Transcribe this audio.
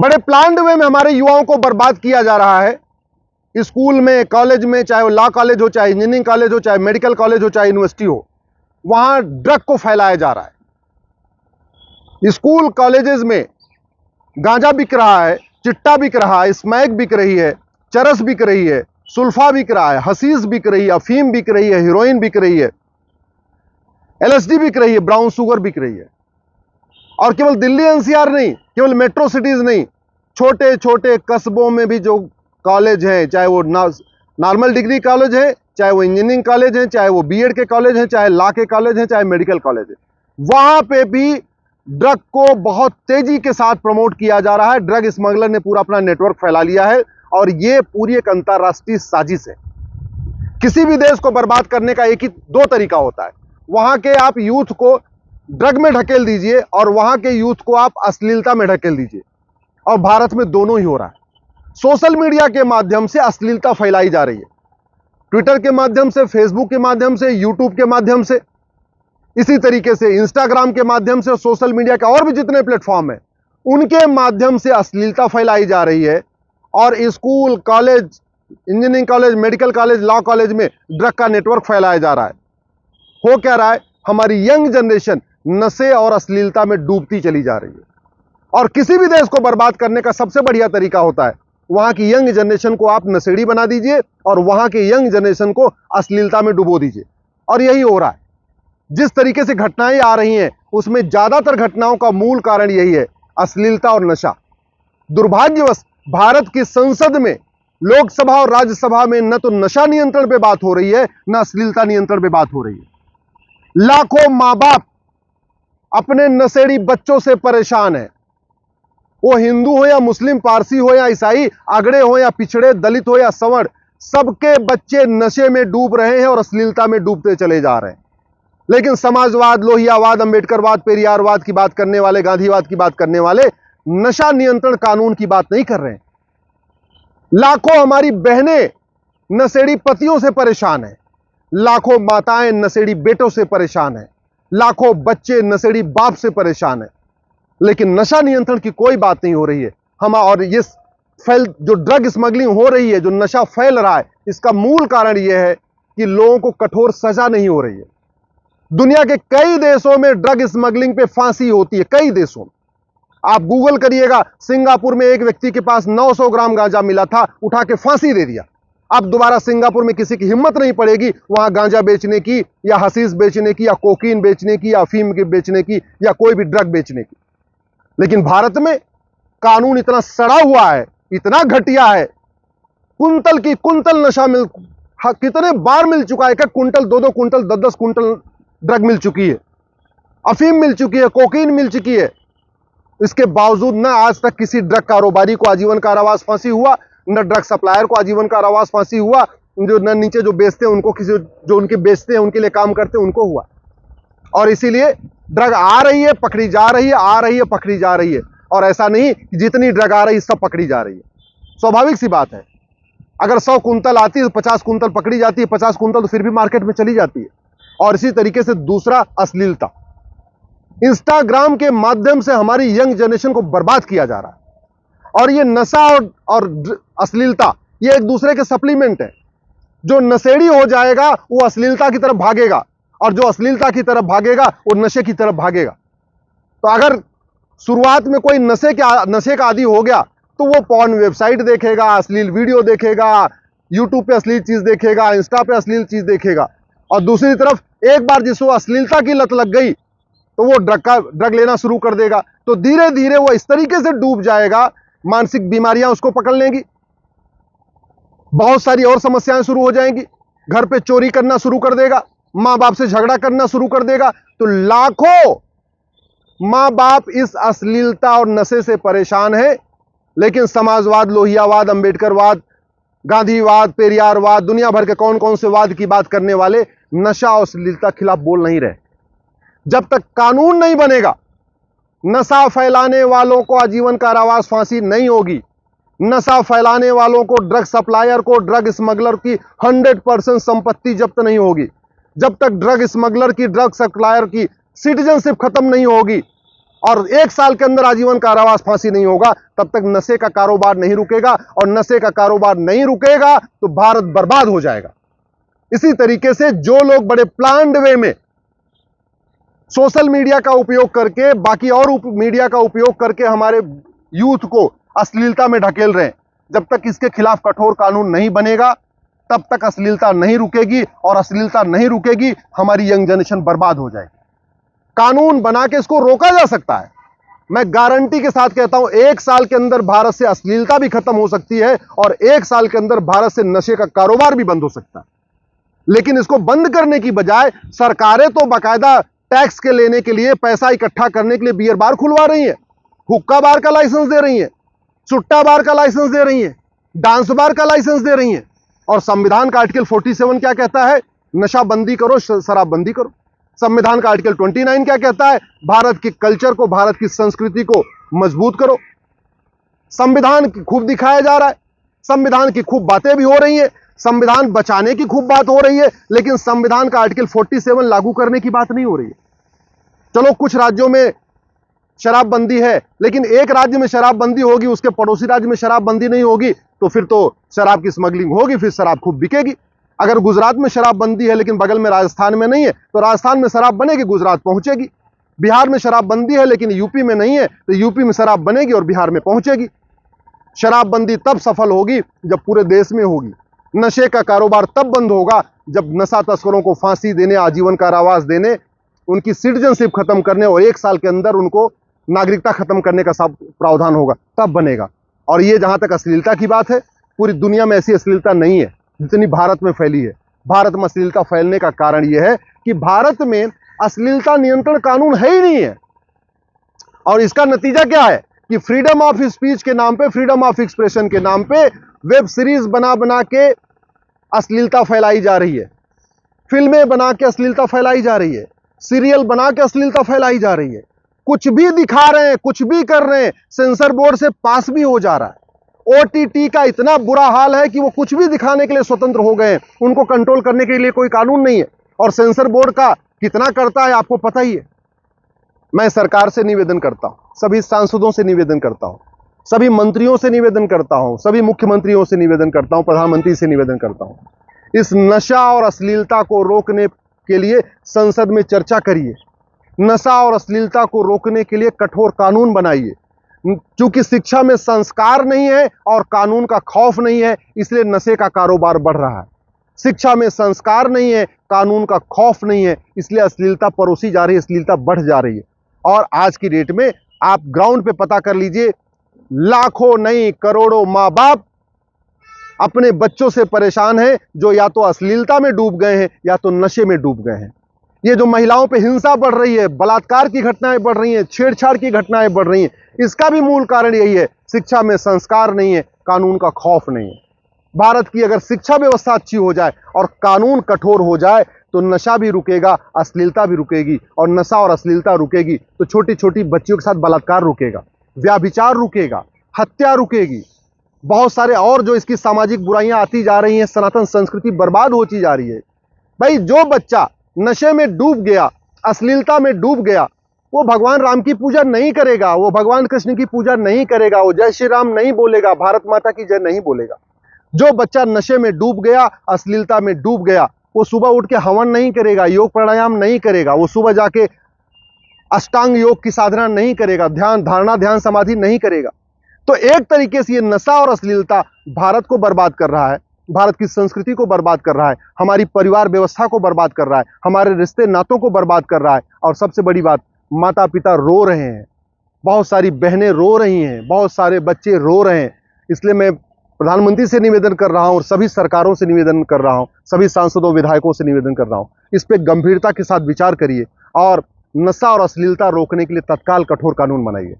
बड़े प्लान्ड वे में हमारे युवाओं को बर्बाद किया जा रहा है। स्कूल में, कॉलेज में, चाहे वो लॉ कॉलेज हो, चाहे इंजीनियरिंग कॉलेज हो, चाहे मेडिकल कॉलेज हो, चाहे यूनिवर्सिटी हो, वहां ड्रग को फैलाया जा रहा है। स्कूल कॉलेजेस में गांजा बिक रहा है, चिट्टा बिक रहा है, स्मैक बिक रही है, चरस बिक रही है, सुल्फा बिक रहा है, हशीश बिक रही है, अफीम बिक रही है, हीरोइन बिक रही है, एलएसडी बिक रही है, ब्राउन शुगर बिक रही है। और केवल दिल्ली एनसीआर नहीं, केवल मेट्रो सिटीज नहीं, छोटे छोटे कस्बों में भी जो कॉलेज हैं, चाहे वो नॉर्मल डिग्री कॉलेज है, चाहे वो इंजीनियरिंग कॉलेज है, चाहे वो बीएड के कॉलेज हैं, चाहे लॉ के कॉलेज हैं, चाहे मेडिकल कॉलेज है, वहां पे भी ड्रग को बहुत तेजी के साथ प्रमोट किया जा रहा है। ड्रग स्मगलर ने पूरा अपना नेटवर्क फैला लिया है और यह पूरी एक अंतरराष्ट्रीय साजिश है। किसी भी देश को बर्बाद करने का एक ही दो तरीका होता है, वहां के आप यूथ को ड्रग में ढकेल दीजिए और वहां के यूथ को आप अश्लीलता में ढकेल दीजिए। और भारत में दोनों ही हो रहा है। सोशल मीडिया के माध्यम से अश्लीलता फैलाई जा रही है, ट्विटर के माध्यम से, फेसबुक के माध्यम से, यूट्यूब के माध्यम से, इसी तरीके से इंस्टाग्राम के माध्यम से, सोशल मीडिया के और भी जितने प्लेटफॉर्म हैं उनके माध्यम से अश्लीलता फैलाई जा रही है। और school, college, engineering college, medical college, law college में ड्रग का नेटवर्क फैलाया जा रहा है। हो क्या रहा है, हमारी यंग जनरेशन नशे और अश्लीलता में डूबती चली जा रही है। और किसी भी देश को बर्बाद करने का सबसे बढ़िया तरीका होता है, वहां की यंग जनरेशन को आप नशेड़ी बना दीजिए और वहां के यंग जनरेशन को अश्लीलता में डुबो दीजिए। और यही हो रहा है। जिस तरीके से घटनाएं आ रही हैं उसमें ज्यादातर घटनाओं का मूल कारण यही है, अश्लीलता और नशा। दुर्भाग्यवश भारत की संसद में, लोकसभा और राज्यसभा में न तो नशा नियंत्रण पे बात हो रही है, न अश्लीलता नियंत्रण पे बात हो रही है। लाखों मां बाप अपने नशेड़ी बच्चों से परेशान है। वो हिंदू हो या मुस्लिम, पारसी हो या ईसाई, आगड़े हो या पिछड़े, दलित हो या सवर्ण, सबके बच्चे नशे में डूब रहे हैं और अश्लीलता में डूबते चले जा रहे हैं। लेकिन समाजवाद, लोहियावाद, अंबेडकरवाद, पेरियारवाद की बात करने वाले, गांधीवाद की बात करने वाले नशा नियंत्रण कानून की बात नहीं कर रहे हैं। लाखों हमारी बहनें नशेड़ी पतियों से परेशान हैं, लाखों माताएं नशेड़ी बेटों से परेशान हैं, लाखों बच्चे नशेड़ी बाप से परेशान हैं। लेकिन नशा नियंत्रण की कोई बात नहीं हो रही है। और ये जो ड्रग स्मगलिंग हो रही है, जो नशा फैल रहा है, इसका मूल कारण यह है कि लोगों को कठोर सजा नहीं हो रही है। दुनिया के कई देशों में ड्रग स्मगलिंग पे फांसी होती है, कई देशों में। आप गूगल करिएगा, सिंगापुर में एक व्यक्ति के पास 900 ग्राम गांजा मिला था, उठा के फांसी दे दिया। अब दोबारा सिंगापुर में किसी की हिम्मत नहीं पड़ेगी वहां गांजा बेचने की, या हशीश बेचने की, या कोकीन बेचने की, या अफीम की बेचने की, या कोई भी ड्रग बेचने की। लेकिन भारत में कानून इतना सड़ा हुआ है, इतना घटिया है, कुंतल की कुंतल नशा कितने बार मिल चुका है, 1 कुंटल, 2-2 कुंटल, 10-10 कुंटल ड्रग मिल चुकी है, अफीम मिल चुकी है, कोकीन मिल चुकी है। इसके बावजूद न आज तक किसी ड्रग कारोबारी को आजीवन कारावास फांसी हुआ, न ड्रग सप्लायर को आजीवन कारावास फांसी हुआ, जो न नीचे जो बेचते हैं उनको, किसी जो उनके बेचते हैं, उनके लिए काम करते हैं, उनको हुआ। और इसीलिए ड्रग आ रही है, पकड़ी जा रही है, आ रही है, पकड़ी जा रही है। और ऐसा नहीं कि जितनी ड्रग आ रही है सब पकड़ी जा रही है। स्वाभाविक सी बात है, अगर 100 कुंतल आती है तो 50 कुंतल पकड़ी जाती है, 50 कुंतल तो फिर भी मार्केट में चली जाती है। और इसी तरीके से दूसरा, अश्लीलता। इंस्टाग्राम के माध्यम से हमारी यंग जनरेशन को बर्बाद किया जा रहा है। और ये नशा और अश्लीलता, ये एक दूसरे के सप्लीमेंट है। जो नशेड़ी हो जाएगा वो अश्लीलता की तरफ भागेगा, और जो अश्लीलता की तरफ भागेगा वो नशे की तरफ भागेगा। तो अगर शुरुआत में कोई नशे का आदी हो गया तो वो पॉर्न वेबसाइट देखेगा, अश्लील वीडियो देखेगा, यूट्यूब पे अश्लील चीज देखेगा, इंस्टा पे अश्लील चीज देखेगा। और दूसरी तरफ एक बार जिसको अश्लीलता की लत लग गई तो वो ड्रग लेना शुरू कर देगा। तो धीरे धीरे वो इस तरीके से डूब जाएगा, मानसिक बीमारियां उसको पकड़ लेंगी, बहुत सारी और समस्याएं शुरू हो जाएंगी, घर पे चोरी करना शुरू कर देगा, मां बाप से झगड़ा करना शुरू कर देगा। तो लाखों मां बाप इस अश्लीलता और नशे से परेशान है। लेकिन समाजवाद, लोहियावाद, अंबेडकरवाद, गांधीवाद, पेरियारवाद, दुनिया भर के कौन कौन से वाद की बात करने वाले नशा और अश्लीलता के खिलाफ बोल नहीं रहे। जब तक कानून नहीं बनेगा, नशा फैलाने वालों को आजीवन कारावास फांसी नहीं होगी। नशा फैलाने वालों को, ड्रग सप्लायर को, ड्रग स्मगलर की 100% संपत्ति जब्त नहीं होगी। जब तक ड्रग स्मगलर की, ड्रग सप्लायर की सिटीजनशिप खत्म नहीं होगी, और 1 साल के अंदर आजीवन कारावास फांसी नहीं होगा, तब तक नशे का कारोबार नहीं रुकेगा। और नशे का कारोबार नहीं रुकेगा तो भारत बर्बाद हो जाएगा। इसी तरीके से जो लोग बड़े प्लान्ड वे में सोशल मीडिया का उपयोग करके, बाकी और मीडिया का उपयोग करके हमारे यूथ को अश्लीलता में ढकेल रहे हैं, जब तक इसके खिलाफ कठोर कानून नहीं बनेगा तब तक अश्लीलता नहीं रुकेगी। और अश्लीलता नहीं रुकेगी, हमारी यंग जनरेशन बर्बाद हो जाएगी। कानून बना के इसको रोका जा सकता है। मैं गारंटी के साथ कहता हूं 1 साल के अंदर भारत से अश्लीलता भी खत्म हो सकती है और 1 साल के अंदर भारत से नशे का कारोबार भी बंद हो सकता है। लेकिन इसको बंद करने की बजाय सरकारें तो बाकायदा टैक्स के लेने के लिए, पैसा इकट्ठा करने के लिए बियर बार खुलवा रही है, हुक्का बार का लाइसेंस दे रही है, सुट्टा बार का लाइसेंस दे रही है, डांस बार का लाइसेंस दे रही है। और संविधान का आर्टिकल 47 क्या कहता है? नशा बंदी करो, शराब बंदी करो। संविधान का आर्टिकल 29 क्या कहता है? भारत के कल्चर को, भारत की संस्कृति को मजबूत करो। संविधान खूब दिखाया जा रहा है, संविधान की खूब बातें भी हो रही है, संविधान बचाने की खूब बात हो रही है, लेकिन संविधान का आर्टिकल 47 लागू करने की बात नहीं हो रही है। चलो कुछ राज्यों में शराबबंदी है, लेकिन एक राज्य में शराबबंदी होगी, उसके पड़ोसी राज्य में शराबबंदी नहीं होगी, तो फिर तो शराब की स्मगलिंग होगी, फिर शराब खूब बिकेगी। अगर गुजरात में शराबबंदी है लेकिन बगल में राजस्थान में नहीं है, तो राजस्थान में शराब बनेगी, गुजरात पहुंचेगी। बिहार में शराबबंदी है लेकिन यूपी में नहीं है, तो यूपी में शराब बनेगी और बिहार में पहुंचेगी। शराबबंदी तब सफल होगी जब पूरे देश में होगी। नशे का कारोबार तब बंद होगा जब नशा तस्करों को फांसी देने, आजीवन कारावास देने, उनकी सिटीजनशिप खत्म करने और 1 साल के अंदर उनको नागरिकता खत्म करने का सब प्रावधान होगा, तब बनेगा। और ये जहां तक अश्लीलता की बात है, पूरी दुनिया में ऐसी अश्लीलता नहीं है जितनी भारत में फैली है। भारत में अश्लीलता फैलने का कारण यह है कि भारत में अश्लीलता नियंत्रण कानून है ही नहीं है। और इसका नतीजा क्या है कि फ्रीडम ऑफ स्पीच के नाम पे, फ्रीडम ऑफ एक्सप्रेशन के नाम पे वेब सीरीज बना बना के अश्लीलता फैलाई जा रही है, फिल्में बना के अश्लीलता फैलाई जा रही है, सीरियल बना के अश्लीलता फैलाई जा रही है। कुछ भी दिखा रहे हैं, कुछ भी कर रहे हैं, सेंसर बोर्ड से पास भी हो जा रहा है। ओटीटी का इतना बुरा हाल है कि वो कुछ भी दिखाने के लिए स्वतंत्र हो गए हैं, उनको कंट्रोल करने के लिए कोई कानून नहीं है। और सेंसर बोर्ड का कितना करता है आपको पता ही है। मैं सरकार से निवेदन करता हूं, सभी सांसदों से निवेदन करता हूं, सभी मंत्रियों से निवेदन करता हूं, सभी मुख्यमंत्रियों से निवेदन करता हूं, प्रधानमंत्री से निवेदन करता हूं, इस नशा और अश्लीलता को रोकने के लिए संसद में चर्चा करिए। नशा और अश्लीलता को रोकने के लिए कठोर कानून बनाइए। क्योंकि शिक्षा में संस्कार नहीं है और कानून का खौफ नहीं है, इसलिए नशे का कारोबार बढ़ रहा है। शिक्षा में संस्कार नहीं है, कानून का खौफ नहीं है, इसलिए अश्लीलता परोसी जा रही है, अश्लीलता बढ़ जा रही है। और आज की डेट में आप ग्राउंड पे पता कर लीजिए, लाखों नहीं करोड़ों माँ बाप अपने बच्चों से परेशान हैं, जो या तो अश्लीलता में डूब गए हैं या तो नशे में डूब गए हैं। ये जो महिलाओं पे हिंसा बढ़ रही है, बलात्कार की घटनाएं बढ़ रही हैं, छेड़छाड़ की घटनाएं बढ़ रही हैं, इसका भी मूल कारण यही है, शिक्षा में संस्कार नहीं है, कानून का खौफ नहीं है। भारत की अगर शिक्षा व्यवस्था अच्छी हो जाए और कानून कठोर हो जाए तो नशा भी रुकेगा, अश्लीलता भी रुकेगी। और नशा और अश्लीलता रुकेगी तो छोटी छोटी बच्चियों के साथ बलात्कार रुकेगा, व्यभिचार रुकेगा, हत्या रुकेगी, बहुत सारे और जो इसकी सामाजिक बुराइयां आती जा रही हैं, सनातन संस्कृति बर्बाद होती जा रही है। भाई जो बच्चा नशे में डूब गया, अश्लीलता में डूब गया, वो भगवान राम की पूजा नहीं करेगा, वो भगवान कृष्ण की पूजा नहीं करेगा, वो जय श्री राम नहीं बोलेगा, भारत माता की जय नहीं बोलेगा। जो बच्चा नशे में डूब गया, अश्लीलता में डूब गया, वो सुबह उठ के हवन नहीं करेगा, योग प्राणायाम नहीं करेगा, वो सुबह जाके अष्टांग योग की साधना नहीं करेगा, ध्यान धारणा ध्यान समाधि नहीं करेगा। तो एक तरीके से ये नशा और अश्लीलता भारत को बर्बाद कर रहा है, भारत की संस्कृति को बर्बाद कर रहा है, हमारी परिवार व्यवस्था को बर्बाद कर रहा है, हमारे रिश्ते नातों को बर्बाद कर रहा है। और सबसे बड़ी बात, माता पिता रो रहे हैं, बहुत सारी बहनें रो रही हैं, बहुत सारे बच्चे रो रहे हैं। इसलिए मैं प्रधानमंत्री से निवेदन कर रहा हूं और सभी सरकारों से निवेदन कर रहा हूं, सभी सांसदों विधायकों से निवेदन कर रहा हूं, इस पे गंभीरता के साथ विचार करिए और नशा और अश्लीलता रोकने के लिए तत्काल कठोर कानून बनाइए।